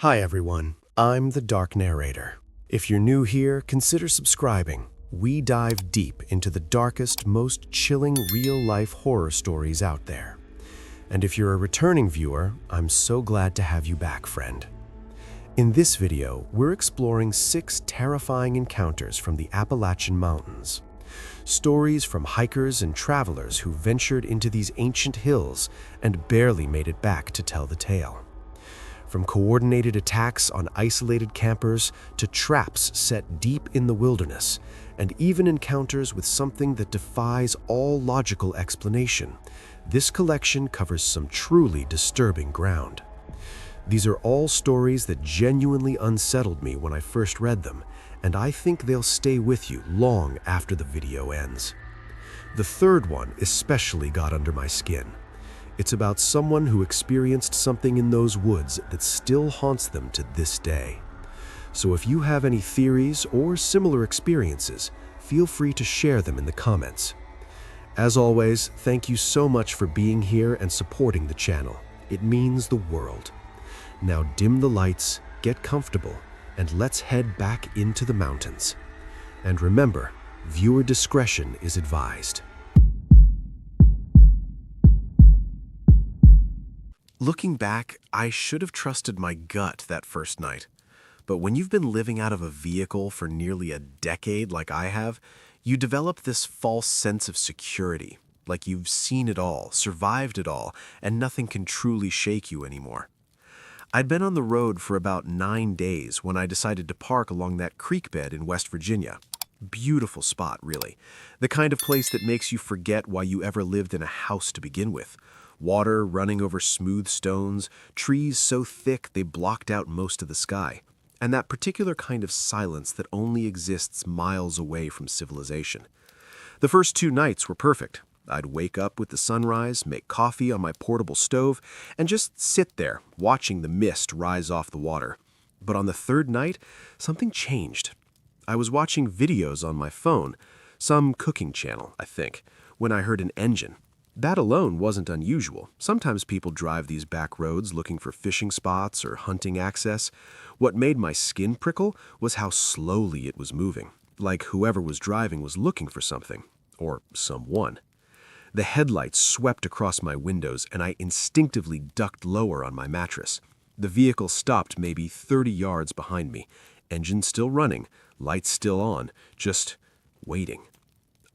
Hi everyone, I'm the Dark Narrator. If you're new here, consider subscribing. We dive deep into the darkest, most chilling real-life horror stories out there. And if you're a returning viewer, I'm so glad to have you back, friend. In this video, we're exploring 6 terrifying encounters from the Appalachian Mountains. Stories from hikers and travelers who ventured into these ancient hills and barely made it back to tell the tale. From coordinated attacks on isolated campers to traps set deep in the wilderness, and even encounters with something that defies all logical explanation, this collection covers some truly disturbing ground. These are all stories that genuinely unsettled me when I first read them, and I think they'll stay with you long after the video ends. The third one especially got under my skin. It's about someone who experienced something in those woods that still haunts them to this day. So if you have any theories or similar experiences, feel free to share them in the comments. As always, thank you so much for being here and supporting the channel. It means the world. Now dim the lights, get comfortable, and let's head back into the mountains. And remember, viewer discretion is advised. Looking back, I should have trusted my gut that first night. But when you've been living out of a vehicle for nearly a decade like I have, you develop this false sense of security, like you've seen it all, survived it all, and nothing can truly shake you anymore. I'd been on the road for about 9 days when I decided to park along that creek bed in West Virginia. Beautiful spot, really. The kind of place that makes you forget why you ever lived in a house to begin with. Water running over smooth stones, trees so thick they blocked out most of the sky, and that particular kind of silence that only exists miles away from civilization. The first 2 nights were perfect. I'd wake up with the sunrise, make coffee on my portable stove, and just sit there, watching the mist rise off the water. But on the 3rd night, something changed. I was watching videos on my phone, some cooking channel, I think, when I heard an engine. That alone wasn't unusual. Sometimes people drive these back roads looking for fishing spots or hunting access. What made my skin prickle was how slowly it was moving, like whoever was driving was looking for something, or someone. The headlights swept across my windows, and I instinctively ducked lower on my mattress. The vehicle stopped maybe 30 yards behind me, engine still running, lights still on, just waiting.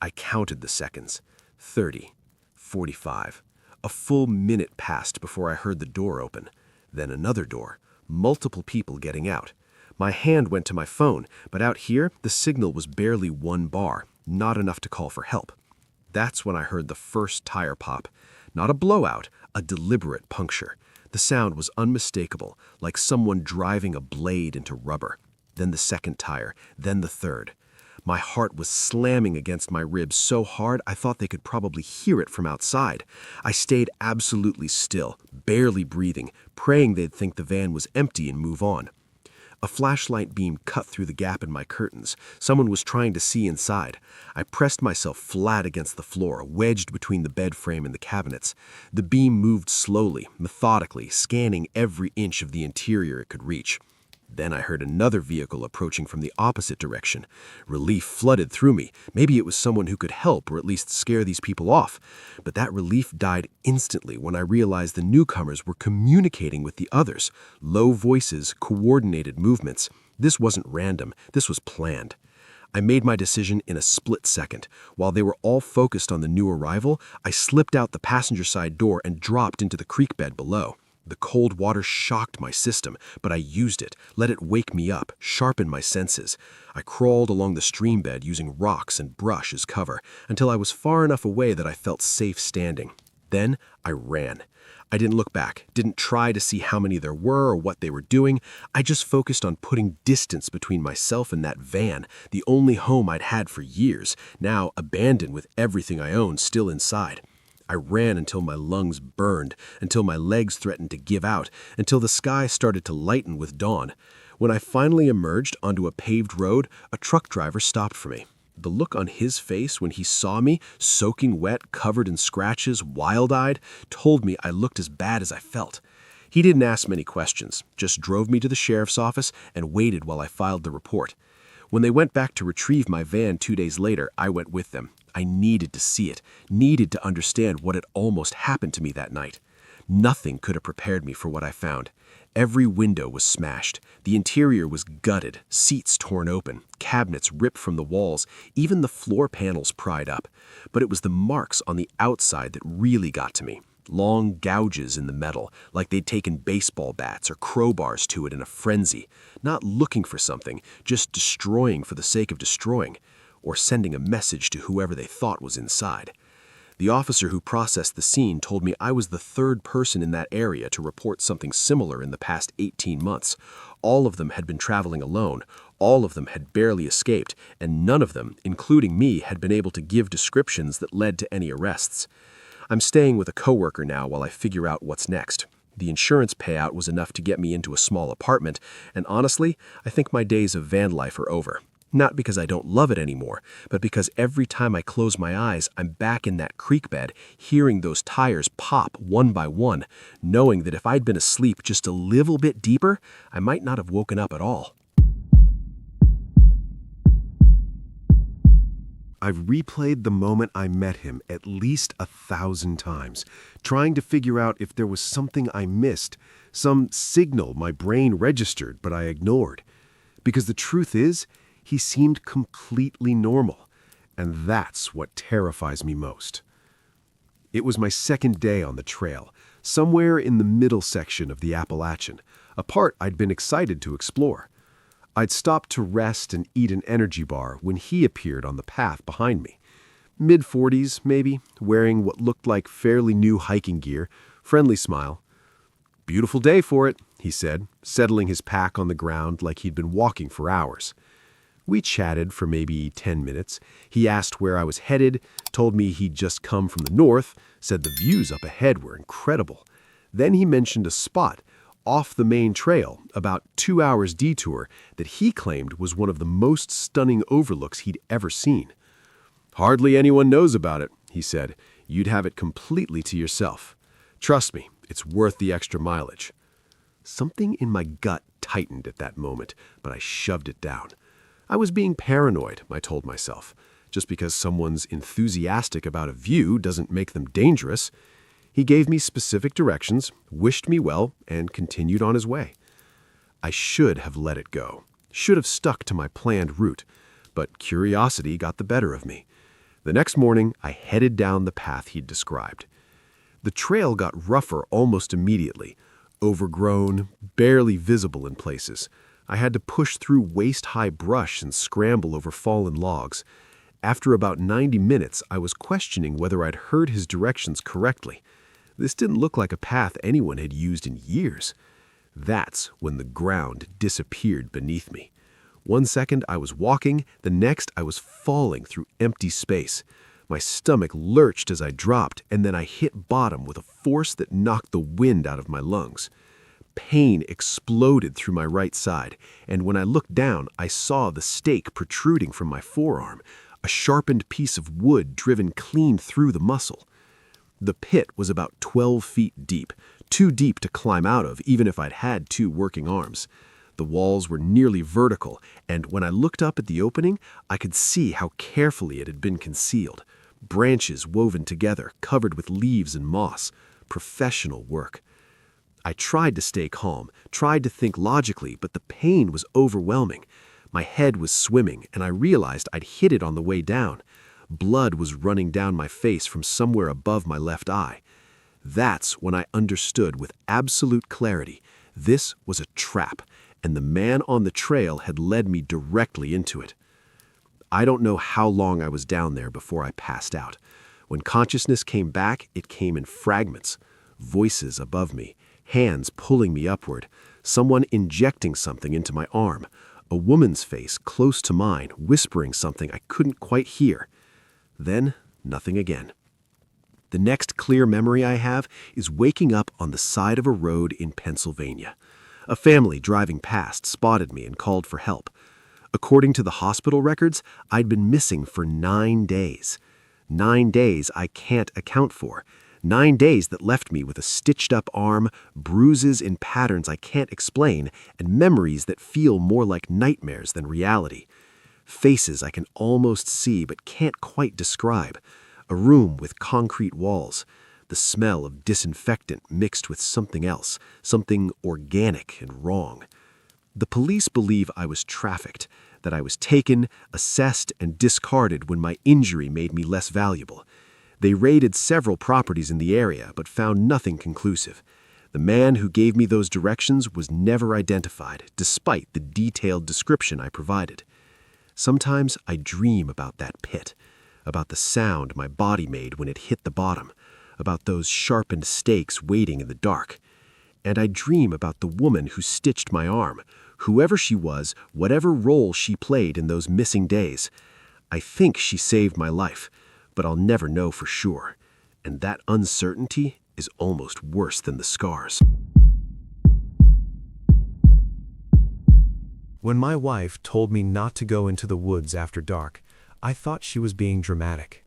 I counted the seconds. 30. 45. A full minute passed before I heard the door open. Then another door. Multiple people getting out. My hand went to my phone, but out here, the signal was barely 1 bar, not enough to call for help. That's when I heard the first tire pop. Not a blowout, a deliberate puncture. The sound was unmistakable, like someone driving a blade into rubber. Then the second tire, then the third. My heart was slamming against my ribs so hard I thought they could probably hear it from outside. I stayed absolutely still, barely breathing, praying they'd think the van was empty and move on. A flashlight beam cut through the gap in my curtains. Someone was trying to see inside. I pressed myself flat against the floor, wedged between the bed frame and the cabinets. The beam moved slowly, methodically, scanning every inch of the interior it could reach. Then I heard another vehicle approaching from the opposite direction. Relief flooded through me. Maybe it was someone who could help or at least scare these people off. But that relief died instantly when I realized the newcomers were communicating with the others. Low voices, coordinated movements. This wasn't random. This was planned. I made my decision in a split second. While they were all focused on the new arrival, I slipped out the passenger side door and dropped into the creek bed below. The cold water shocked my system, but I used it, let it wake me up, sharpen my senses. I crawled along the stream bed using rocks and brush as cover until I was far enough away that I felt safe standing. Then I ran. I didn't look back, didn't try to see how many there were or what they were doing. I just focused on putting distance between myself and that van, the only home I'd had for years, now abandoned with everything I owned still inside. I ran until my lungs burned, until my legs threatened to give out, until the sky started to lighten with dawn. When I finally emerged onto a paved road, a truck driver stopped for me. The look on his face when he saw me, soaking wet, covered in scratches, wild-eyed, told me I looked as bad as I felt. He didn't ask many questions, just drove me to the sheriff's office and waited while I filed the report. When they went back to retrieve my van 2 days later, I went with them. I needed to see it, needed to understand what had almost happened to me that night. Nothing could have prepared me for what I found. Every window was smashed. The interior was gutted, seats torn open, cabinets ripped from the walls, even the floor panels pried up. But it was the marks on the outside that really got to me. Long gouges in the metal, like they'd taken baseball bats or crowbars to it in a frenzy, not looking for something, just destroying for the sake of destroying, or sending a message to whoever they thought was inside. The officer who processed the scene told me I was the third person in that area to report something similar in the past 18 months. All of them had been traveling alone, all of them had barely escaped, and none of them, including me, had been able to give descriptions that led to any arrests. I'm staying with a coworker now while I figure out what's next. The insurance payout was enough to get me into a small apartment, and honestly, I think my days of van life are over. Not because I don't love it anymore, but because every time I close my eyes, I'm back in that creek bed, hearing those tires pop one by one, knowing that if I'd been asleep just a little bit deeper, I might not have woken up at all. I've replayed the moment I met him at least 1,000 times, trying to figure out if there was something I missed, some signal my brain registered but I ignored. Because the truth is, he seemed completely normal, and that's what terrifies me most. It was my second day on the trail, somewhere in the middle section of the Appalachian, a part I'd been excited to explore. I'd stopped to rest and eat an energy bar when he appeared on the path behind me. Mid-40s, maybe, wearing what looked like fairly new hiking gear, friendly smile. "Beautiful day for it," he said, settling his pack on the ground like he'd been walking for hours. We chatted for maybe 10 minutes. He asked where I was headed, told me he'd just come from the north, said the views up ahead were incredible. Then he mentioned a spot off the main trail, about 2 hours detour, that he claimed was one of the most stunning overlooks he'd ever seen. "Hardly anyone knows about it," he said. "You'd have it completely to yourself. Trust me, it's worth the extra mileage." Something in my gut tightened at that moment, but I shoved it down. I was being paranoid, I told myself. Just because someone's enthusiastic about a view doesn't make them dangerous. He gave me specific directions, wished me well, and continued on his way. I should have let it go, should have stuck to my planned route, but curiosity got the better of me. The next morning, I headed down the path he'd described. The trail got rougher almost immediately, overgrown, barely visible in places. I had to push through waist-high brush and scramble over fallen logs. After about 90 minutes, I was questioning whether I'd heard his directions correctly. This didn't look like a path anyone had used in years. That's when the ground disappeared beneath me. 1 second I was walking, the next I was falling through empty space. My stomach lurched as I dropped, and then I hit bottom with a force that knocked the wind out of my lungs. Pain exploded through my right side, and when I looked down, I saw the stake protruding from my forearm, a sharpened piece of wood driven clean through the muscle. The pit was about 12 feet deep, too deep to climb out of even if I'd had 2 working arms. The walls were nearly vertical, and when I looked up at the opening, I could see how carefully it had been concealed. Branches woven together, covered with leaves and moss. Professional work. I tried to stay calm, tried to think logically, but the pain was overwhelming. My head was swimming, and I realized I'd hit it on the way down. Blood was running down my face from somewhere above my left eye. That's when I understood with absolute clarity this was a trap, and the man on the trail had led me directly into it. I don't know how long I was down there before I passed out. When consciousness came back, it came in fragments. Voices above me, hands pulling me upward, someone injecting something into my arm, a woman's face close to mine whispering something I couldn't quite hear. Then, nothing again. The next clear memory I have is waking up on the side of a road in Pennsylvania. A family driving past spotted me and called for help. According to the hospital records, I'd been missing for 9 days. 9 days I can't account for. 9 days that left me with a stitched-up arm, bruises in patterns I can't explain, and memories that feel more like nightmares than reality. Faces I can almost see but can't quite describe. A room with concrete walls. The smell of disinfectant mixed with something else, something organic and wrong. The police believe I was trafficked, that I was taken, assessed, and discarded when my injury made me less valuable. They raided several properties in the area but found nothing conclusive. The man who gave me those directions was never identified, despite the detailed description I provided. Sometimes I dream about that pit, about the sound my body made when it hit the bottom, about those sharpened stakes waiting in the dark. And I dream about the woman who stitched my arm, whoever she was, whatever role she played in those missing days. I think she saved my life, but I'll never know for sure. And that uncertainty is almost worse than the scars. When my wife told me not to go into the woods after dark, I thought she was being dramatic.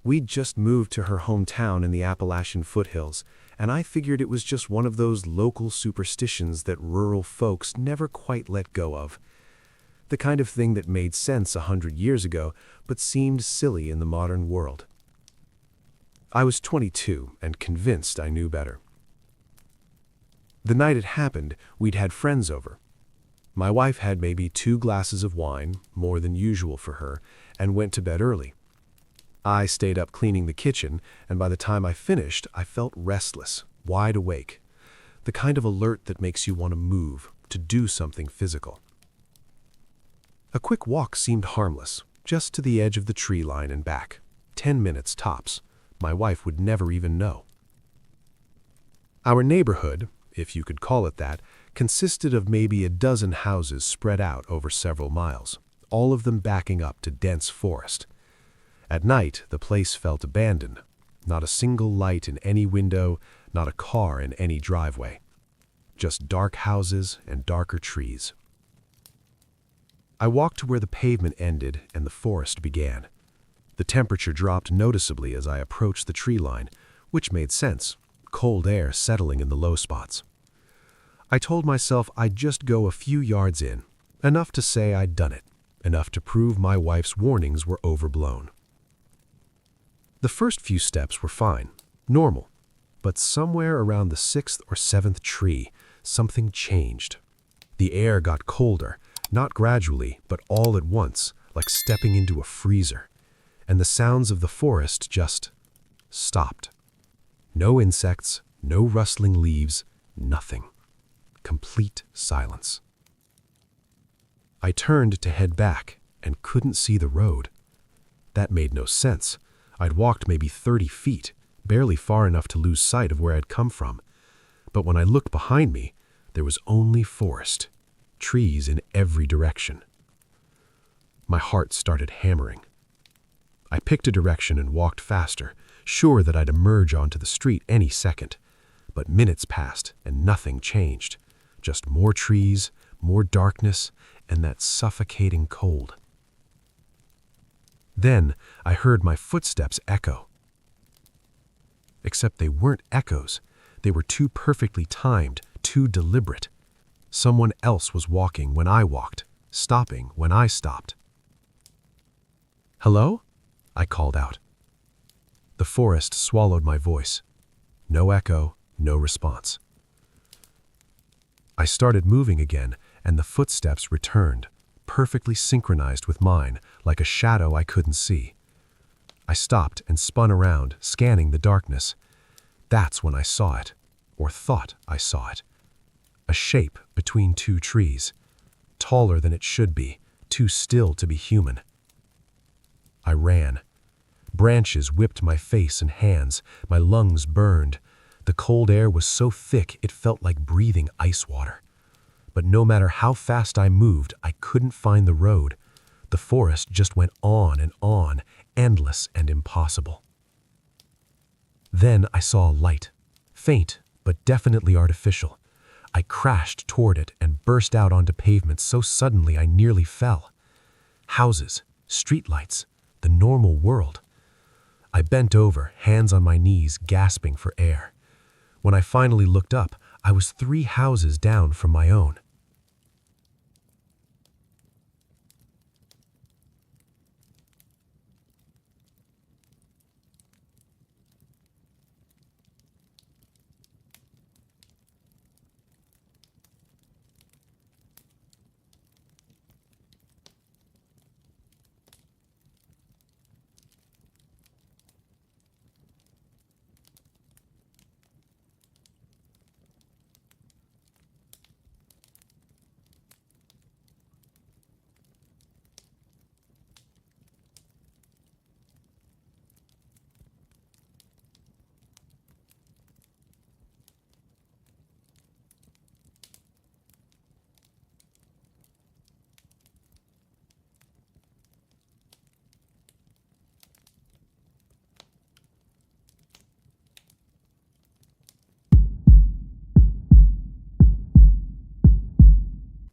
We'd just moved to her hometown in the Appalachian foothills, and I figured it was just one of those local superstitions that rural folks never quite let go of. The kind of thing that made sense 100 years ago, but seemed silly in the modern world. I was 22 and convinced I knew better. The night it happened, we'd had friends over. My wife had maybe 2 glasses of wine, more than usual for her, and went to bed early. I stayed up cleaning the kitchen, and by the time I finished, I felt restless, wide awake. The kind of alert that makes you want to move, to do something physical. A quick walk seemed harmless, just to the edge of the tree line and back. 10 minutes tops. My wife would never even know. Our neighborhood, if you could call it that, consisted of maybe a dozen houses spread out over several miles, all of them backing up to dense forest. At night, the place felt abandoned. Not a single light in any window, not a car in any driveway. Just dark houses and darker trees. I walked to where the pavement ended and the forest began. The temperature dropped noticeably as I approached the tree line, which made sense, cold air settling in the low spots. I told myself I'd just go a few yards in, enough to say I'd done it, enough to prove my wife's warnings were overblown. The first few steps were fine, normal, but somewhere around the 6th or 7th tree, something changed. The air got colder, not gradually, but all at once, like stepping into a freezer, and the sounds of the forest just stopped. No insects, no rustling leaves, nothing. Complete silence. I turned to head back and couldn't see the road. That made no sense. I'd walked maybe 30 feet, barely far enough to lose sight of where I'd come from. But when I looked behind me, there was only forest, trees in every direction. My heart started hammering. I picked a direction and walked faster, sure that I'd emerge onto the street any second. But minutes passed and nothing changed. Just more trees, more darkness, and that suffocating cold. Then I heard my footsteps echo. Except they weren't echoes. They were too perfectly timed, too deliberate. Someone else was walking when I walked, stopping when I stopped. "Hello?" I called out. The forest swallowed my voice. No echo, no response. I started moving again, and the footsteps returned, perfectly synchronized with mine, like a shadow I couldn't see. I stopped and spun around, scanning the darkness. That's when I saw it, or thought I saw it. A shape between 2 trees, taller than it should be, too still to be human. I ran. Branches whipped my face and hands, my lungs burned. The cold air was so thick it felt like breathing ice water. But no matter how fast I moved, I couldn't find the road. The forest just went on, endless and impossible. Then I saw a light, faint but definitely artificial. I crashed toward it and burst out onto pavement so suddenly I nearly fell. Houses, streetlights, the normal world. I bent over, hands on my knees, gasping for air. When I finally looked up, I was 3 houses down from my own.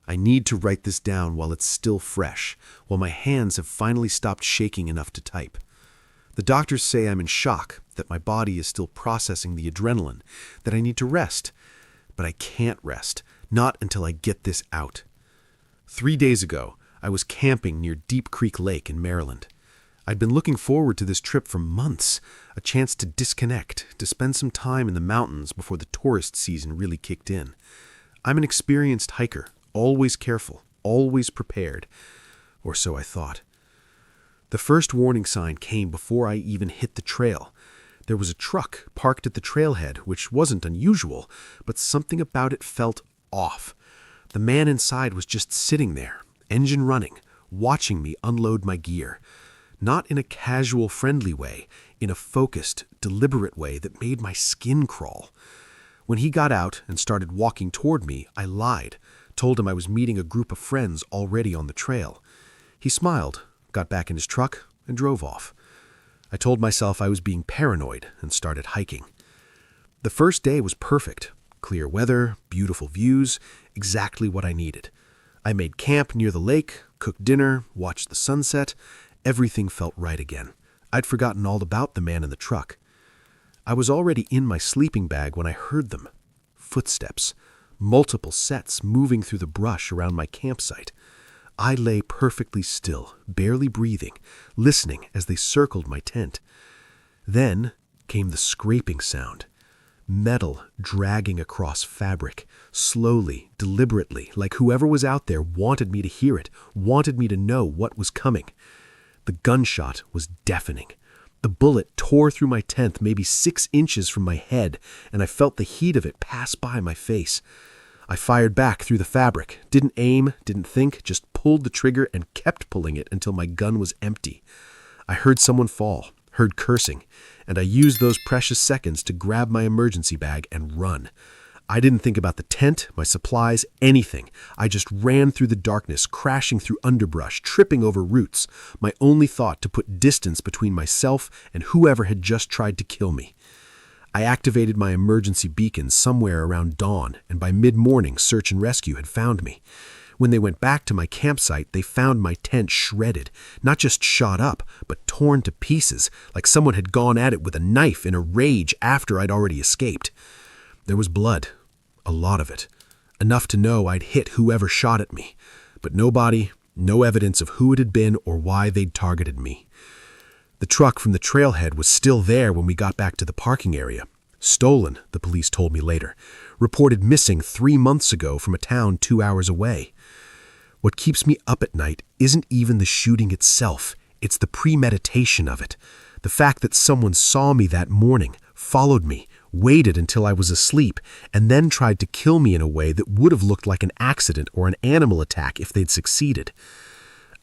I need to write this down while it's still fresh, while my hands have finally stopped shaking enough to type. The doctors say I'm in shock, that my body is still processing the adrenaline, that I need to rest. But I can't rest, not until I get this out. 3 days ago, I was camping near Deep Creek Lake in Maryland. I'd been looking forward to this trip for months, a chance to disconnect, to spend some time in the mountains before the tourist season really kicked in. I'm an experienced hiker, always careful, always prepared. Or so I thought. The first warning sign came before I even hit the trail. There was a truck parked at the trailhead, which wasn't unusual, but something about it felt off. The man inside was just sitting there, engine running, watching me unload my gear. Not in a casual, friendly way, in a focused, deliberate way that made my skin crawl. When he got out and started walking toward me, I lied, told him I was meeting a group of friends already on the trail. He smiled, got back in his truck, and drove off. I told myself I was being paranoid and started hiking. The first day was perfect. Clear weather, beautiful views, exactly what I needed. I made camp near the lake, cooked dinner, watched the sunset. Everything felt right again. I'd forgotten all about the man in the truck. I was already in my sleeping bag when I heard them. Footsteps. Multiple sets moving through the brush around my campsite. I lay perfectly still, barely breathing, listening as they circled my tent. Then came the scraping sound. Metal dragging across fabric, slowly, deliberately, like whoever was out there wanted me to hear it, wanted me to know what was coming. The gunshot was deafening. The bullet tore through my tent maybe 6 inches from my head, and I felt the heat of it pass by my face. I fired back through the fabric, didn't aim, didn't think, just pulled the trigger and kept pulling it until my gun was empty. I heard someone fall, heard cursing, and I used those precious seconds to grab my emergency bag and run. I didn't think about the tent, my supplies, anything. I just ran through the darkness, crashing through underbrush, tripping over roots, my only thought to put distance between myself and whoever had just tried to kill me. I activated my emergency beacon somewhere around dawn, and by mid-morning, search and rescue had found me. When they went back to my campsite, they found my tent shredded, not just shot up, but torn to pieces, like someone had gone at it with a knife in a rage after I'd already escaped. There was blood, a lot of it, enough to know I'd hit whoever shot at me, but no body, no evidence of who it had been or why they'd targeted me. The truck from the trailhead was still there when we got back to the parking area. Stolen, the police told me later. Reported missing 3 months ago from a town 2 hours away. What keeps me up at night isn't even the shooting itself. It's the premeditation of it. The fact that someone saw me that morning, followed me, waited until I was asleep, and then tried to kill me in a way that would have looked like an accident or an animal attack if they'd succeeded.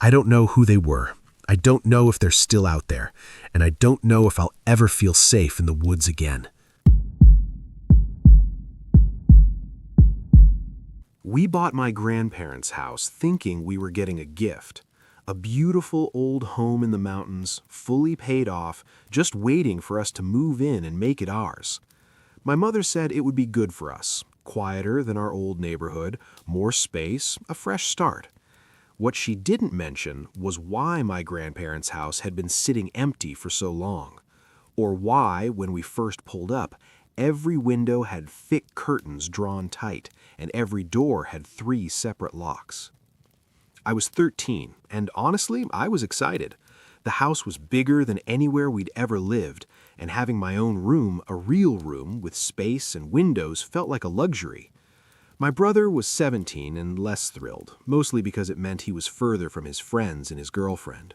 I don't know who they were. I don't know if they're still out there, and I don't know if I'll ever feel safe in the woods again. We bought my grandparents' house thinking we were getting a gift. A beautiful old home in the mountains, fully paid off, just waiting for us to move in and make it ours. My mother said it would be good for us, quieter than our old neighborhood, more space, a fresh start. What she didn't mention was why my grandparents' house had been sitting empty for so long. or why, when we first pulled up, every window had thick curtains drawn tight, and every door had 3 separate locks. I was 13, and honestly, I was excited. The house was bigger than anywhere we'd ever lived, and having my own room, a real room with space and windows, felt like a luxury. My brother was 17 and less thrilled, mostly because it meant he was further from his friends and his girlfriend.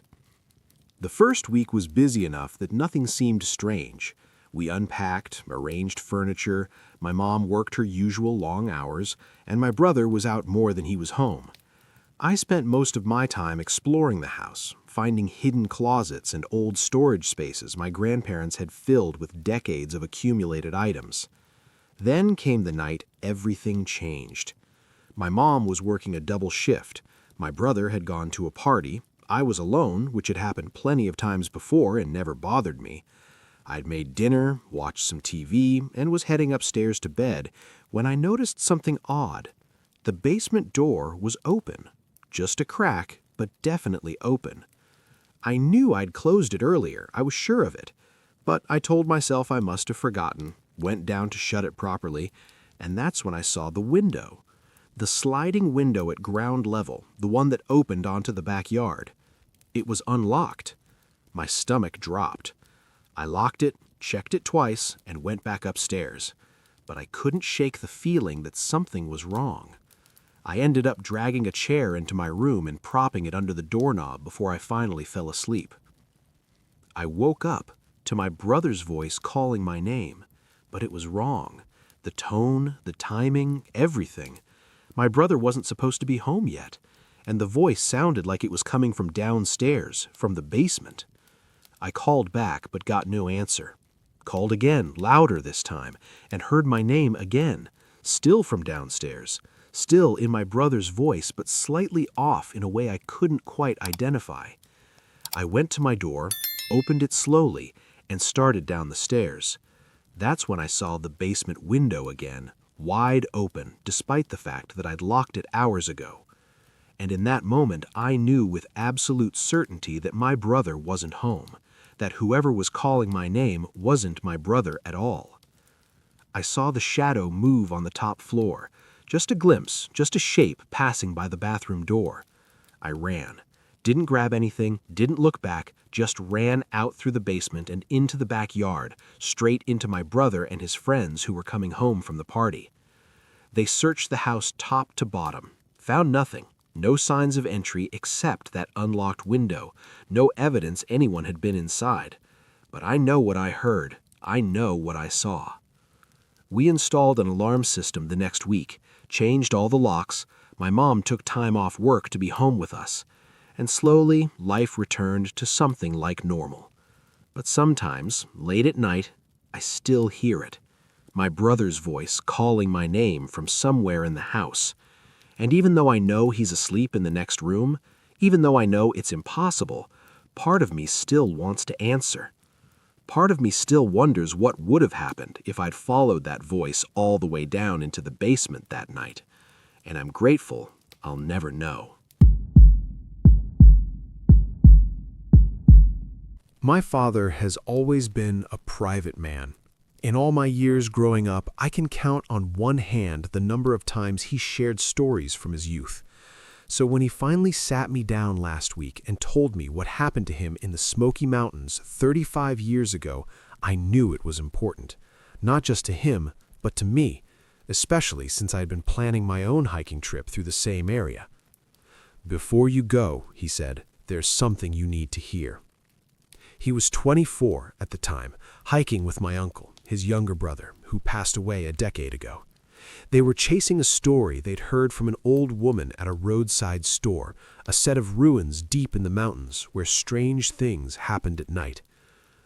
The first week was busy enough that nothing seemed strange. We unpacked, arranged furniture, my mom worked her usual long hours, and my brother was out more than he was home. I spent most of my time exploring the house, finding hidden closets and old storage spaces my grandparents had filled with decades of accumulated items. Then came the night everything changed. My mom was working a double shift. My brother had gone to a party. I was alone, which had happened plenty of times before and never bothered me. I'd made dinner, watched some TV, and was heading upstairs to bed when I noticed something odd. The basement door was open. Just a crack, but definitely open. I knew I'd closed it earlier, I was sure of it. But I told myself I must have forgotten, went down to shut it properly, and that's when I saw the window. The sliding window at ground level, the one that opened onto the backyard. It was unlocked. My stomach dropped. I locked it, checked it twice, and went back upstairs. But I couldn't shake the feeling that something was wrong. I ended up dragging a chair into my room and propping it under the doorknob before I finally fell asleep. I woke up to my brother's voice calling my name, but it was wrong. The tone, the timing, everything. My brother wasn't supposed to be home yet, and the voice sounded like it was coming from downstairs, from the basement. I called back but got no answer. Called again, louder this time, and heard my name again, still from downstairs. Still in my brother's voice, but slightly off in a way I couldn't quite identify. I went to my door, opened it slowly, and started down the stairs. That's when I saw the basement window again, wide open, despite the fact that I'd locked it hours ago. And in that moment, I knew with absolute certainty that my brother wasn't home, that whoever was calling my name wasn't my brother at all. I saw the shadow move on the top floor. Just a glimpse, just a shape passing by the bathroom door. I ran. Didn't grab anything, didn't look back, just ran out through the basement and into the backyard, straight into my brother and his friends who were coming home from the party. They searched the house top to bottom, found nothing, no signs of entry except that unlocked window, no evidence anyone had been inside. But I know what I heard, I know what I saw. We installed an alarm system the next week, changed all the locks, my mom took time off work to be home with us, and slowly life returned to something like normal. But sometimes, late at night, I still hear it. My brother's voice calling my name from somewhere in the house. And even though I know he's asleep in the next room, even though I know it's impossible, part of me still wants to answer. Part of me still wonders what would have happened if I'd followed that voice all the way down into the basement that night. And I'm grateful I'll never know. My father has always been a private man. In all my years growing up, I can count on one hand the number of times he shared stories from his youth. So when he finally sat me down last week and told me what happened to him in the Smoky Mountains 35 years ago, I knew it was important. Not just to him, but to me, especially since I had been planning my own hiking trip through the same area. "Before you go," he said, "there's something you need to hear." He was 24 at the time, hiking with my uncle, his younger brother, who passed away a decade ago. They were chasing a story they'd heard from an old woman at a roadside store, a set of ruins deep in the mountains where strange things happened at night.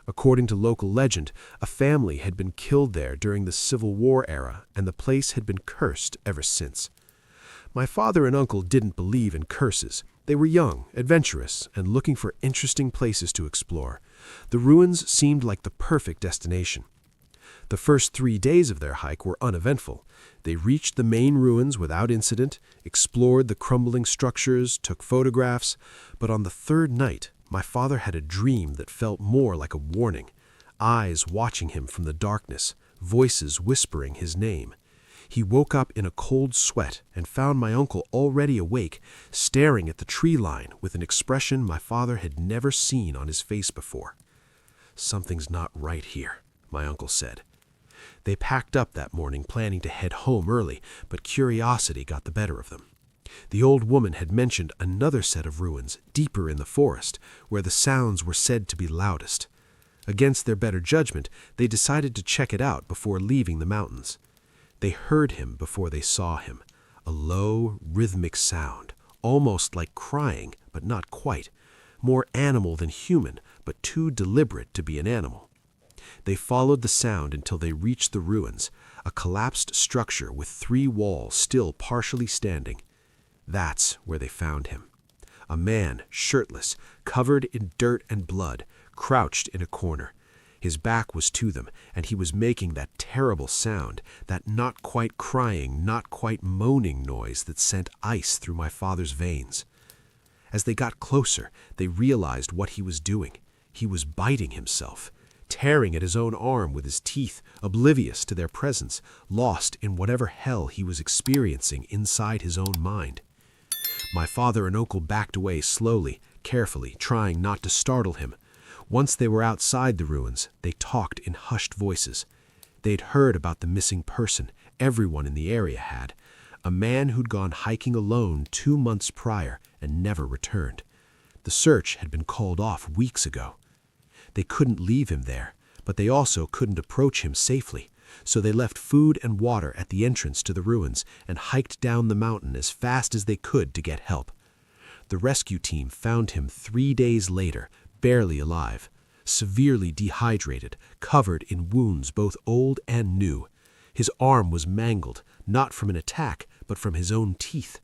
According to local legend, a family had been killed there during the Civil War era, and the place had been cursed ever since. My father and uncle didn't believe in curses. They were young, adventurous, and looking for interesting places to explore. The ruins seemed like the perfect destination. The first 3 days of their hike were uneventful. They reached the main ruins without incident, explored the crumbling structures, took photographs, but on the third night, my father had a dream that felt more like a warning. eyes watching him from the darkness, voices whispering his name. He woke up in a cold sweat and found my uncle already awake, staring at the tree line with an expression my father had never seen on his face before. "Something's not right here," my uncle said. They packed up that morning, planning to head home early, but curiosity got the better of them. The old woman had mentioned another set of ruins deeper in the forest, where the sounds were said to be loudest. Against their better judgment, they decided to check it out before leaving the mountains. They heard him before they saw him, a low, rhythmic sound, almost like crying, but not quite, more animal than human, but too deliberate to be an animal. They followed the sound until they reached the ruins, a collapsed structure with 3 walls still partially standing. That's where they found him. A man, shirtless, covered in dirt and blood, crouched in a corner. His back was to them, and he was making that terrible sound, that not quite crying, not quite moaning noise that sent ice through my father's veins. As they got closer, they realized what he was doing. He was biting himself, tearing at his own arm with his teeth, oblivious to their presence, lost in whatever hell he was experiencing inside his own mind. My father and uncle backed away slowly, carefully, trying not to startle him. Once they were outside the ruins, they talked in hushed voices. They'd heard about the missing person, everyone in the area had. A man who'd gone hiking alone 2 months prior and never returned. The search had been called off weeks ago. They couldn't leave him there, but they also couldn't approach him safely, so they left food and water at the entrance to the ruins and hiked down the mountain as fast as they could to get help. The rescue team found him 3 days later, barely alive, severely dehydrated, covered in wounds both old and new. His arm was mangled, not from an attack, but from his own teeth.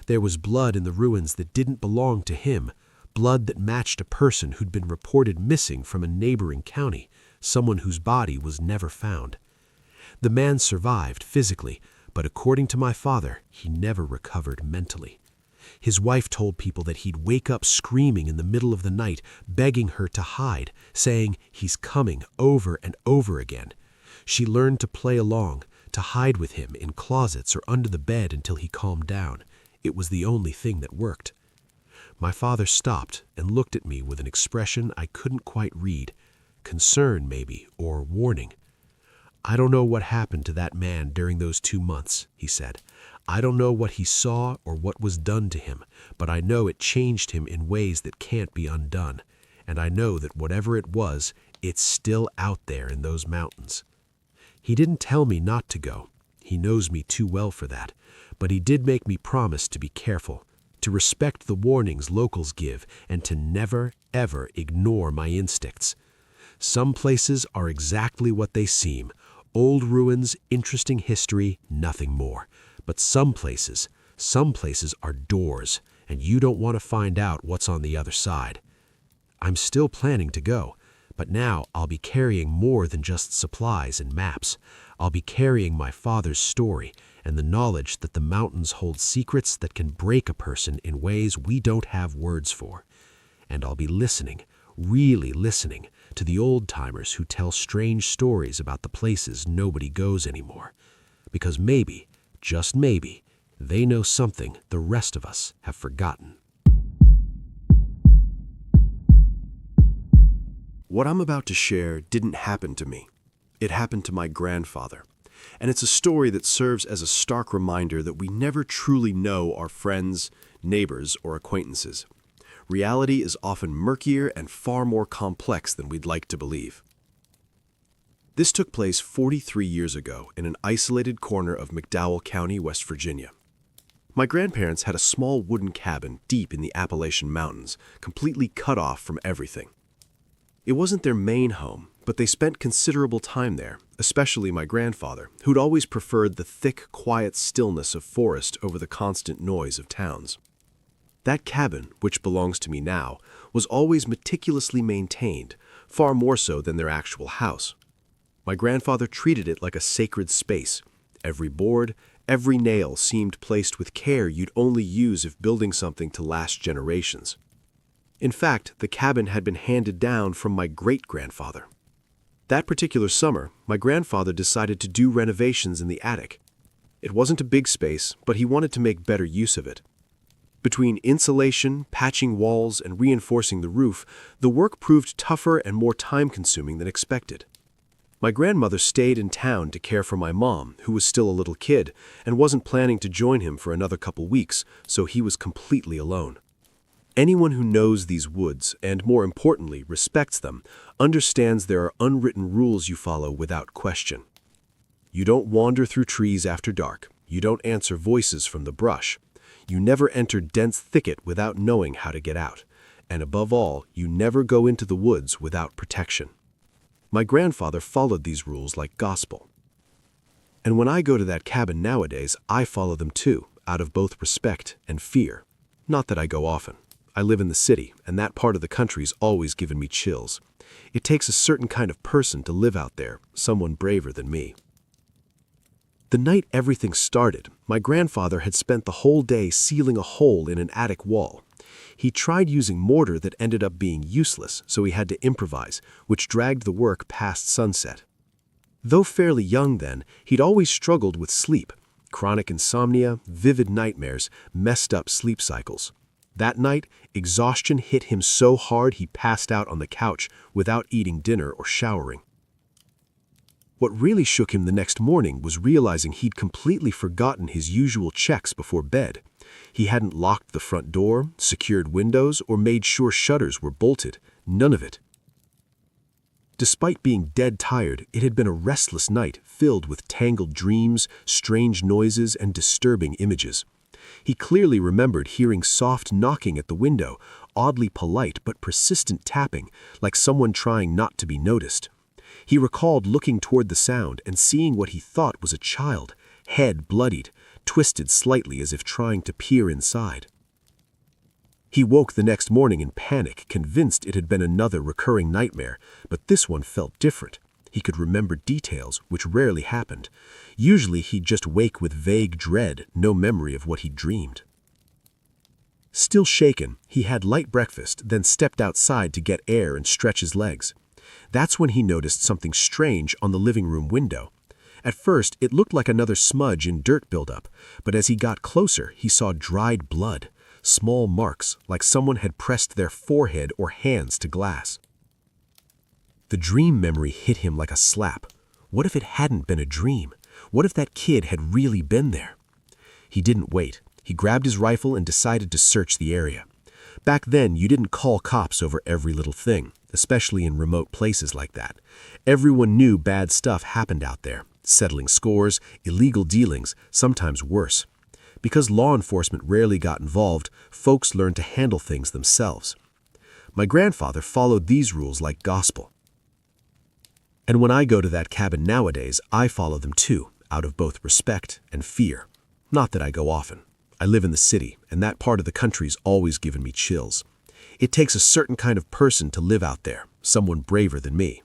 There was blood in the ruins that didn't belong to him, blood that matched a person who'd been reported missing from a neighboring county, someone whose body was never found. The man survived physically, but according to my father, he never recovered mentally. His wife told people that he'd wake up screaming in the middle of the night, begging her to hide, saying, "He's coming," over and over again. She learned to play along, to hide with him in closets or under the bed until he calmed down. It was the only thing that worked. My father stopped and looked at me with an expression I couldn't quite read. Concern, maybe, or warning. "I don't know what happened to that man during those 2 months," he said. "I don't know what he saw or what was done to him, but I know it changed him in ways that can't be undone. And I know that whatever it was, it's still out there in those mountains." He didn't tell me not to go. He knows me too well for that. But he did make me promise to be careful, to respect the warnings locals give, and to never, ever ignore my instincts. Some places are exactly what they seem. Old ruins, interesting history, nothing more. But some places are doors, and you don't want to find out what's on the other side. I'm still planning to go, but now I'll be carrying more than just supplies and maps. I'll be carrying my father's story and the knowledge that the mountains hold secrets that can break a person in ways we don't have words for. And I'll be listening, really listening, to the old-timers who tell strange stories about the places nobody goes anymore. Because maybe, just maybe, they know something the rest of us have forgotten. What I'm about to share didn't happen to me. It happened to my grandfather. And it's a story that serves as a stark reminder that we never truly know our friends, neighbors, or acquaintances. Reality is often murkier and far more complex than we'd like to believe. This took place 43 years ago in an isolated corner of McDowell County, West Virginia. My grandparents had a small wooden cabin deep in the Appalachian Mountains, completely cut off from everything. It wasn't their main home, but they spent considerable time there, especially my grandfather, who'd always preferred the thick, quiet stillness of forest over the constant noise of towns. That cabin, which belongs to me now, was always meticulously maintained, far more so than their actual house. My grandfather treated it like a sacred space. Every board, every nail seemed placed with care you'd only use if building something to last generations. In fact, the cabin had been handed down from my great-grandfather. That particular summer, my grandfather decided to do renovations in the attic. It wasn't a big space, but he wanted to make better use of it. Between insulation, patching walls, and reinforcing the roof, the work proved tougher and more time-consuming than expected. My grandmother stayed in town to care for my mom, who was still a little kid, and wasn't planning to join him for another couple weeks, so he was completely alone. Anyone who knows these woods, and more importantly, respects them, understands there are unwritten rules you follow without question. You don't wander through trees after dark. You don't answer voices from the brush. You never enter dense thicket without knowing how to get out. And above all, you never go into the woods without protection. My grandfather followed these rules like gospel. And when I go to that cabin nowadays, I follow them too, out of both respect and fear. Not that I go often. I live in the city, and that part of the country's always given me chills. It takes a certain kind of person to live out there, someone braver than me. The night everything started, my grandfather had spent the whole day sealing a hole in an attic wall. He tried using mortar that ended up being useless, so he had to improvise, which dragged the work past sunset. Though fairly young then, he'd always struggled with sleep, chronic insomnia, vivid nightmares, messed up sleep cycles. That night, exhaustion hit him so hard he passed out on the couch without eating dinner or showering. What really shook him the next morning was realizing he'd completely forgotten his usual checks before bed. He hadn't locked the front door, secured windows, or made sure shutters were bolted. None of it. Despite being dead tired, it had been a restless night filled with tangled dreams, strange noises, and disturbing images. He clearly remembered hearing soft knocking at the window, oddly polite but persistent tapping, like someone trying not to be noticed. He recalled looking toward the sound and seeing what he thought was a child, head bloodied, twisted slightly as if trying to peer inside. He woke the next morning in panic, convinced it had been another recurring nightmare, but this one felt different. He could remember details, which rarely happened. Usually he'd just wake with vague dread, no memory of what he'd dreamed. Still shaken, he had light breakfast, then stepped outside to get air and stretch his legs. That's when he noticed something strange on the living room window. At first, it looked like another smudge in dirt buildup, but as he got closer, he saw dried blood, small marks like someone had pressed their forehead or hands to glass. The dream memory hit him like a slap. What if it hadn't been a dream? What if that kid had really been there? He didn't wait. He grabbed his rifle and decided to search the area. Back then, you didn't call cops over every little thing, especially in remote places like that. Everyone knew bad stuff happened out there, settling scores, illegal dealings, sometimes worse. Because law enforcement rarely got involved, folks learned to handle things themselves. My grandfather followed these rules like gospel. And when I go to that cabin nowadays, I follow them too, out of both respect and fear. Not that I go often. I live in the city, and that part of the country's always given me chills. It takes a certain kind of person to live out there, someone braver than me.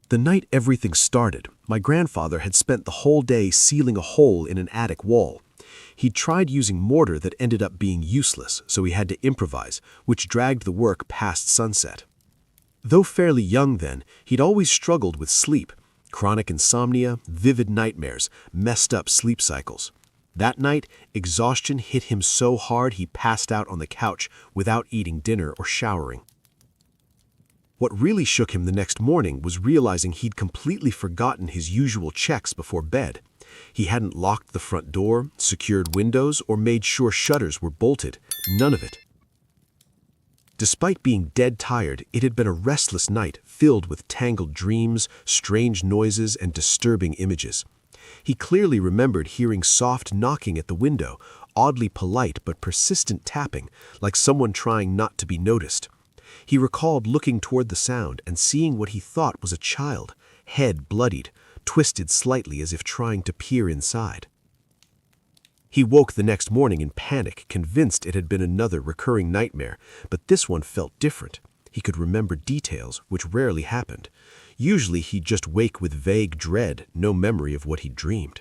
The night everything started, my grandfather had spent the whole day sealing a hole in an attic wall. He'd tried using mortar that ended up being useless, so he had to improvise, which dragged the work past sunset. Though fairly young then, he'd always struggled with sleep, chronic insomnia, vivid nightmares, messed up sleep cycles. That night, exhaustion hit him so hard he passed out on the couch without eating dinner or showering. What really shook him the next morning was realizing he'd completely forgotten his usual checks before bed. He hadn't locked the front door, secured windows, or made sure shutters were bolted. None of it. Despite being dead tired, it had been a restless night filled with tangled dreams, strange noises, and disturbing images. He clearly remembered hearing soft knocking at the window, oddly polite but persistent tapping, like someone trying not to be noticed. He recalled looking toward the sound and seeing what he thought was a child, head bloodied, twisted slightly as if trying to peer inside. He woke the next morning in panic, convinced it had been another recurring nightmare, but this one felt different. He could remember details, which rarely happened. Usually he'd just wake with vague dread, no memory of what he'd dreamed.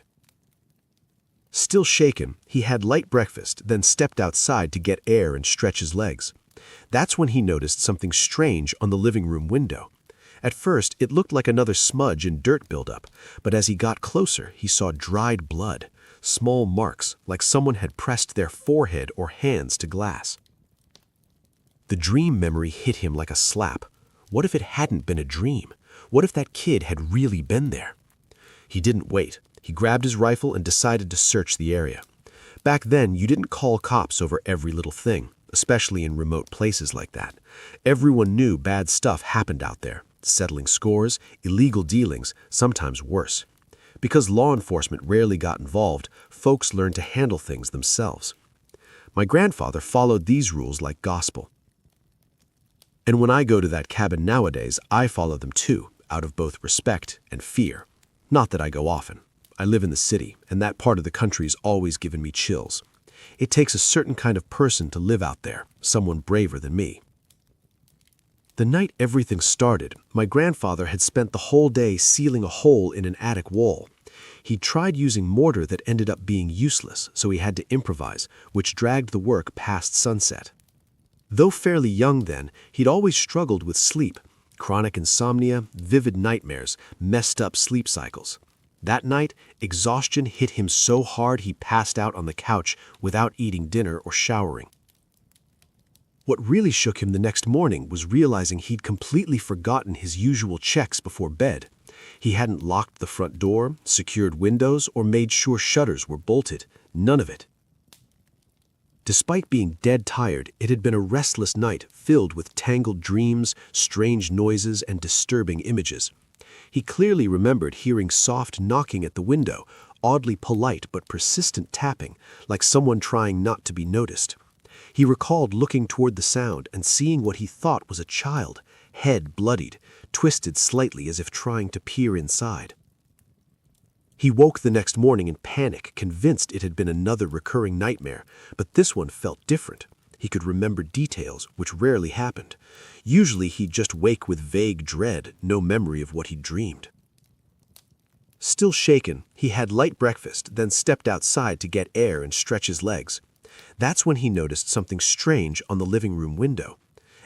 Still shaken, he had light breakfast, then stepped outside to get air and stretch his legs. That's when he noticed something strange on the living room window. At first, it looked like another smudge and dirt buildup, but as he got closer, he saw dried blood, small marks like someone had pressed their forehead or hands to glass. The dream memory hit him like a slap. What if it hadn't been a dream? What if that kid had really been there? He didn't wait. He grabbed his rifle and decided to search the area. Back then, you didn't call cops over every little thing, especially in remote places like that. Everyone knew bad stuff happened out there, settling scores, illegal dealings, sometimes worse. Because law enforcement rarely got involved, folks learned to handle things themselves. My grandfather followed these rules like gospel. And when I go to that cabin nowadays, I follow them too, out of both respect and fear. Not that I go often. I live in the city, and that part of the country's always given me chills. It takes a certain kind of person to live out there, someone braver than me. The night everything started, my grandfather had spent the whole day sealing a hole in an attic wall. He tried using mortar that ended up being useless, so he had to improvise, which dragged the work past sunset. Though fairly young then, he'd always struggled with sleep, chronic insomnia, vivid nightmares, messed up sleep cycles. That night, exhaustion hit him so hard he passed out on the couch without eating dinner or showering. What really shook him the next morning was realizing he'd completely forgotten his usual checks before bed. He hadn't locked the front door, secured windows, or made sure shutters were bolted. None of it. Despite being dead tired, it had been a restless night filled with tangled dreams, strange noises, and disturbing images. He clearly remembered hearing soft knocking at the window, oddly polite but persistent tapping, like someone trying not to be noticed. He recalled looking toward the sound and seeing what he thought was a child, head bloodied, twisted slightly as if trying to peer inside. He woke the next morning in panic, convinced it had been another recurring nightmare, but this one felt different. He could remember details, which rarely happened. Usually he'd just wake with vague dread, no memory of what he'd dreamed. Still shaken, he had light breakfast, then stepped outside to get air and stretch his legs. That's when he noticed something strange on the living room window.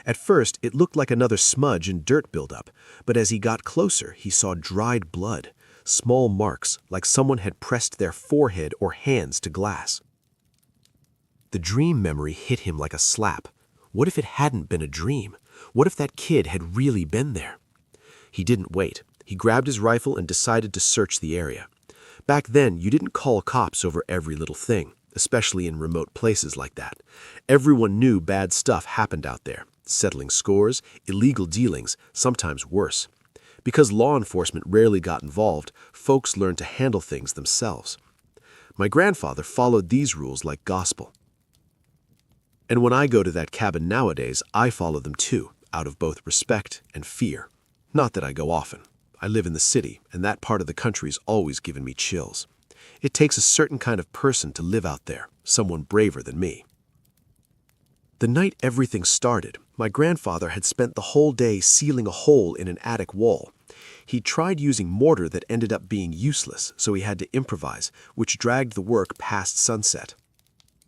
At first, it looked like another smudge and dirt buildup, but as he got closer, he saw dried blood, small marks like someone had pressed their forehead or hands to glass. The dream memory hit him like a slap. What if it hadn't been a dream? What if that kid had really been there? He didn't wait. He grabbed his rifle and decided to search the area. Back then, you didn't call cops over every little thing, especially in remote places like that. Everyone knew bad stuff happened out there, settling scores, illegal dealings, sometimes worse. Because law enforcement rarely got involved, folks learned to handle things themselves. My grandfather followed these rules like gospel. And when I go to that cabin nowadays, I follow them too, out of both respect and fear. Not that I go often. I live in the city, and that part of the country's always given me chills. It takes a certain kind of person to live out there, someone braver than me. The night everything started, my grandfather had spent the whole day sealing a hole in an attic wall. He tried using mortar that ended up being useless, so he had to improvise, which dragged the work past sunset.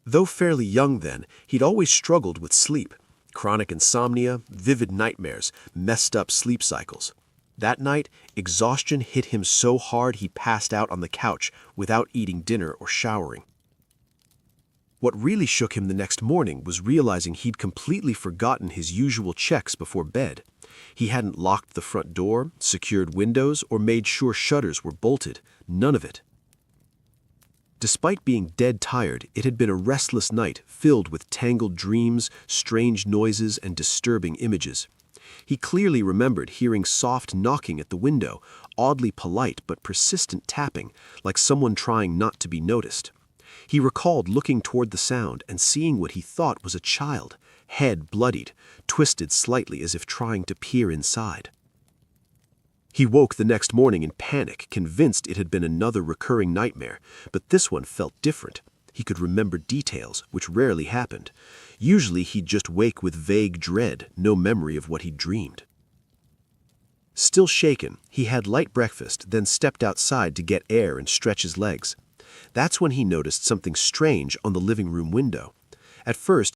Though fairly young then, he'd always struggled with sleep, chronic insomnia, vivid nightmares, messed up sleep cycles. That night, exhaustion hit him so hard he passed out on the couch without eating dinner or showering. What really shook him the next morning was realizing he'd completely forgotten his usual checks before bed. He hadn't locked the front door, secured windows, or made sure shutters were bolted. None of it. Despite being dead tired, it had been a restless night filled with tangled dreams, strange noises, and disturbing images. He clearly remembered hearing soft knocking at the window, oddly polite but persistent tapping, like someone trying not to be noticed. He recalled looking toward the sound and seeing what he thought was a child, head bloodied, twisted slightly as if trying to peer inside. He woke the next morning in panic, convinced it had been another recurring nightmare, but this one felt different. He could remember details, which rarely happened. Usually he'd just wake with vague dread, no memory of what he'd dreamed. Still shaken, he had light breakfast, then stepped outside to get air and stretch his legs. That's when he noticed something strange on the living room window. At first,